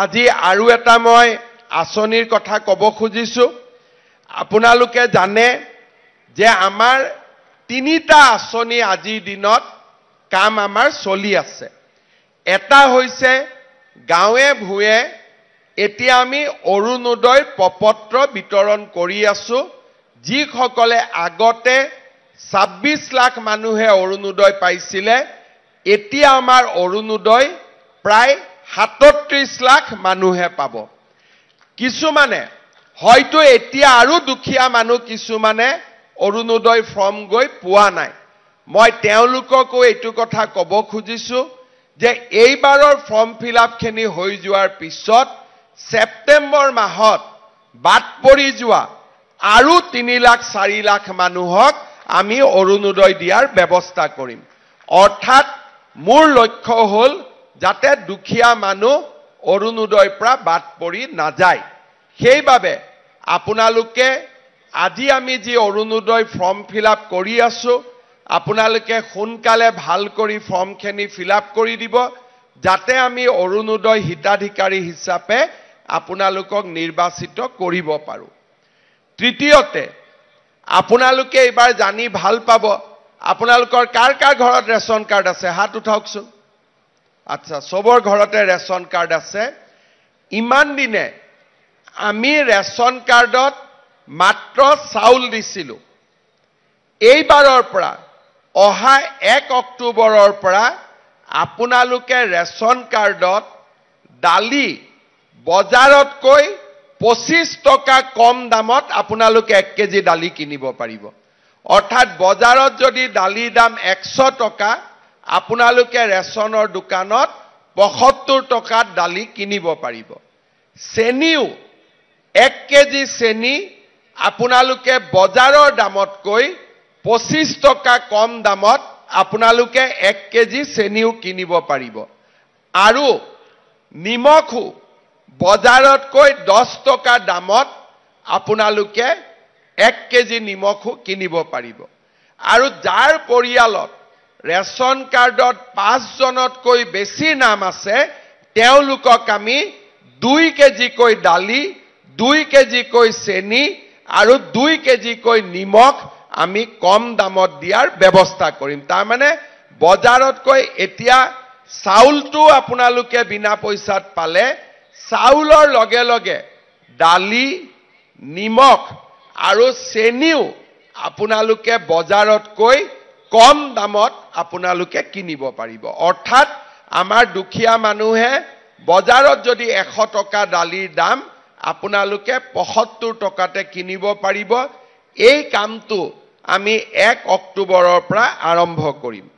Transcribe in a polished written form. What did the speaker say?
আজি আৰু এটা মই আঁচনিৰ কথা ক'ব খুজিছো। আপোনালোকে জানে যে আমাৰ তিনিটা আঁচনি আজিৰ দিনত কাম আমাৰ চলি আছে। এটা হৈছে গাঁৱে ভূঞে এতিয়া আমি অৰুণোদয় প্ৰপত্ৰ বিতৰণ কৰি আছো। যিসকলে আগতে ২৬ লাখ মানুহে অৰুণোদয় পাইছিলে, এতিয়া আমাৰ অৰুণোদয় প্ৰায় ৩৭ লাখ মানুহে পাব। কিছুমানে হয়তো এতিয়া আৰু দুখীয়া মানুহ কিছুমানে অৰুণোদয় ফৰ্ম গৈ পোৱা নাই। মই তেওঁলোককো এইটো কথা ক'ব খুজিছো যে এইবাৰৰ ফৰ্ম ফিলআপখিনি হৈ যোৱাৰ পিছত ছেপ্টেম্বৰ মাহত বাদ পৰি যোৱা আৰু ৩ লাখ ৪ লাখ মানুহক আমি অৰুণোদয় দিয়াৰ ব্যৱস্থা কৰিম। অৰ্থাৎ মোৰ লক্ষ্য হ'ল যাতে দুখীয়া মানুহ অৰুণোদয়ৰ পৰা বাদ পৰি নাযায়। সেইবাবে আপোনালোকে আজি আমি যি অৰুণোদয় ফৰ্ম ফিলআপ কৰি আছো, আপোনালোকে সোনকালে ভাল কৰি ফৰ্মখিনি ফিলআপ কৰি দিব, যাতে আমি অৰুণোদয় হিতাধিকাৰী হিচাপে আপোনালোকক নিৰ্বাচিত কৰিব পাৰোঁ। তৃতীয়তে, আপোনালোকে এইবাৰ জানি ভাল পাব, আপোনালোকৰ কাৰ কাৰ ঘৰত ৰেচন কাৰ্ড আছে? হাত উঠাওকচোন। আচ্ছা, চবৰ ঘৰতে ৰেচন কাৰ্ড আছে। ইমান দিনে আমি ৰেচন কাৰ্ডত মাত্ৰ চাউল দিছিলো। এইবাৰৰ পৰা অহা ১ অক্টোবৰৰ পৰা আপোনালোকে ৰেচন কাৰ্ডত দালি বজাৰতকৈ ২৫ টকা কম দামত আপোনালোকে ১ কেজি দালি কিনিব পাৰিব। অৰ্থাৎ বজাৰত যদি দালিৰ দাম ১০০ টকা, আপোনালোকে ৰেচনৰ দোকানত ৭৫ টকাত দালি কিনিব পাৰিব। চেনিও ১ কেজি চেনি আপোনালোকে বজাৰৰ দামতকৈ ২৫ টকা কম দামত আপোনালোকে ১ কেজি চেনিও কিনিব পাৰিব। আৰু নিমখো বজাৰতকৈ ১০ টকা দামত আপোনালোকে ১ কেজি নিমখো কিনিব পাৰিব। আৰু যাৰ পৰিয়ালত ৰেচন কাৰ্ডত ৫ জনতকৈ বেছি নাম আছে, তেওঁলোকক আমি ২ কেজিকৈ দালি, ২ কেজিকৈ চেনি আৰু ২ কেজিকৈ নিমখ আমি কম দামত দিয়াৰ ব্যৱস্থা কৰিম। তাৰমানে বজাৰতকৈ এতিয়া চাউলটো আপোনালোকে বিনা পইচাত পালে, চাউলৰ লগে লগে দালি, নিমখ আৰু চেনিও আপোনালোকে বজাৰতকৈ কম দামত আপোনালোকে কিনিব পাৰিব। অৰ্থাৎ আমাৰ দুখীয়া মানুহে বজাৰত যদি ১০০ টকা দালিৰ দাম, আপোনালোকে ৭৫ টকাতে কিনিব পাৰিব। এই কামটো আমি ১ অক্টোবৰৰ পৰা আৰম্ভ কৰিম।